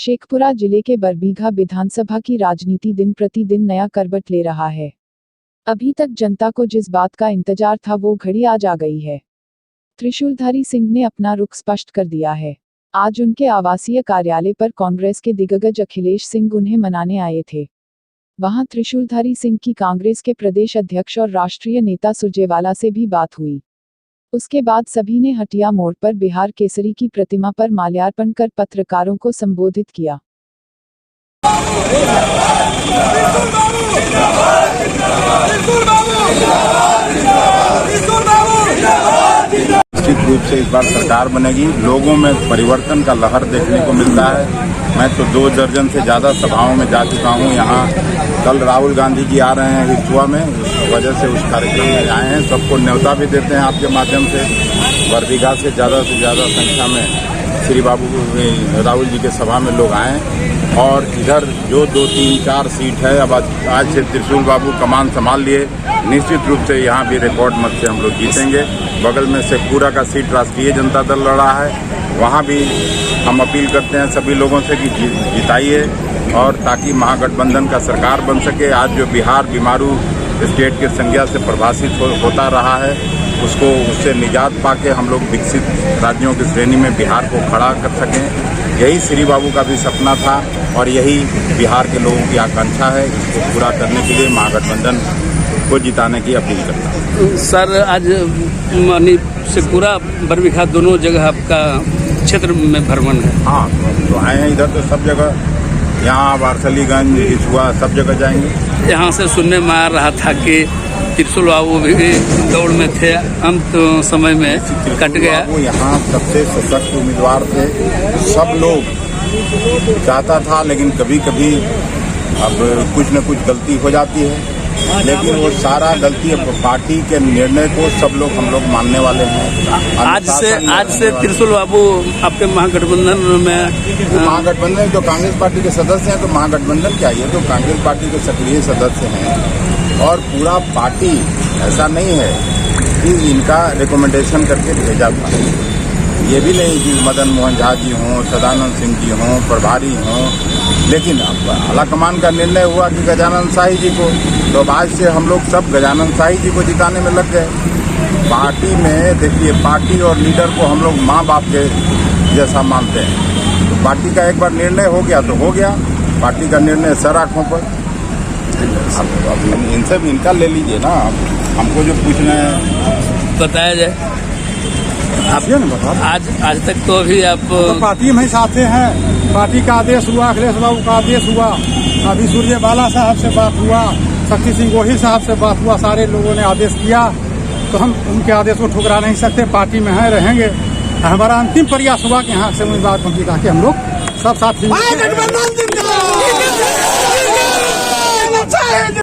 शेखपुरा जिले के बरबीघा विधानसभा की राजनीति दिन प्रतिदिन नया करवट ले रहा है। अभी तक जनता को जिस बात का इंतजार था वो घड़ी आज आ गई है। त्रिशूलधारी सिंह ने अपना रुख स्पष्ट कर दिया है। आज उनके आवासीय कार्यालय पर कांग्रेस के दिग्गज अखिलेश सिंह उन्हें मनाने आए थे। वहां त्रिशूलधारी सिंह की कांग्रेस के प्रदेश अध्यक्ष और राष्ट्रीय नेता सुरजेवाला से भी बात हुई। उसके बाद सभी ने हटिया मोड़ पर बिहार केसरी की प्रतिमा पर माल्यार्पण कर पत्रकारों को संबोधित किया। निश्चित रूप से इस बार सरकार बनेगी। लोगों में परिवर्तन का लहर देखने को मिलता है। मैं तो 2 दर्जन से ज़्यादा सभाओं में जा चुका हूँ। यहाँ कल राहुल गांधी जी आ रहे हैं हितुआ में, उस वजह से उस कार्यक्रम में आए हैं। सबको न्योता भी देते हैं आपके माध्यम से। बरबीघा से ज़्यादा संख्या में श्री बाबू राहुल जी के सभा में लोग आए और इधर जो 2, 3, 4 सीट है, अब आज से त्रिशूल बाबू कमान संभाल लिए। निश्चित रूप से यहाँ भी रिकॉर्ड मत से हम लोग जीतेंगे। बगल में शेखपुरा का सीट राष्ट्रीय जनता दल लड़ा है, वहाँ भी हम अपील करते हैं सभी लोगों से कि जिताइए और ताकि महागठबंधन का सरकार बन सके। आज जो बिहार बीमारू स्टेट के संज्ञा से प्रभाषित होता रहा है, उससे निजात पाके हम लोग विकसित राज्यों की श्रेणी में बिहार को खड़ा कर सकें। यही श्री बाबू का भी सपना था और यही बिहार के लोगों की आकांक्षा है। इसको पूरा करने के लिए महागठबंधन को जिताने की अपील करता हूँ। सर, आज शेखपुरा बरबीघा दोनों जगह आपका क्षेत्र में भ्रमण है। हाँ, तो आए हैं इधर तो सब जगह, यहाँ वारसलीगंज, हिसुआ, सब जगह जाएंगे। यहाँ से सुनने में आ रहा था कि त्रिशूल बाबू भी दौड़ में थे, अंत समय में कट गया। वो यहाँ सबसे सशक्त उम्मीदवार थे। सब लोग चाहता था, लेकिन कभी कभी अब कुछ न कुछ गलती हो जाती है, लेकिन वो सारा गलती पार्टी के निर्णय को सब लोग हम लोग मानने वाले हैं। आज से त्रिशूल बाबू आपके महागठबंधन में महागठबंधन तो कांग्रेस पार्टी के सदस्य हैं, तो महागठबंधन क्या, ये तो कांग्रेस पार्टी के सक्रिय सदस्य हैं और पूरा पार्टी ऐसा नहीं है कि इनका रिकमेंडेशन करके भेजा था। ये भी नहीं कि मदन मोहन झा जी हों, सदानंद सिंह जी हों, प्रभारी हों, लेकिन अब आलाकमान का निर्णय हुआ कि गजानंद शाही जी को, तो आज से हम लोग सब गजानंद शाही जी को जिताने में लग गए। पार्टी में देखिए, पार्टी और लीडर को हम लोग माँ बाप के जैसा मानते हैं। तो पार्टी का एक बार निर्णय हो गया तो हो गया। पार्टी का निर्णय सर आँखों पर। अब इनसे भी इनका ले लीजिए ना, हमको जो पूछना है बताया जाए। आप आज तक तो अभी आप तो पार्टी में ही साथ हैं। पार्टी का आदेश हुआ, अखिलेश बाबू का आदेश हुआ, अभी सुरजेवाला साहब से बात हुआ, शक्ति सिंह गोहिल साहब से बात हुआ, सारे लोगों ने आदेश किया, तो हम उनके आदेश को ठुकरा नहीं सकते। पार्टी में हैं, रहेंगे। हमारा अंतिम प्रयास हुआ कि यहाँ से उम्मीदवार पहुंची ताकि हम लोग सब साथ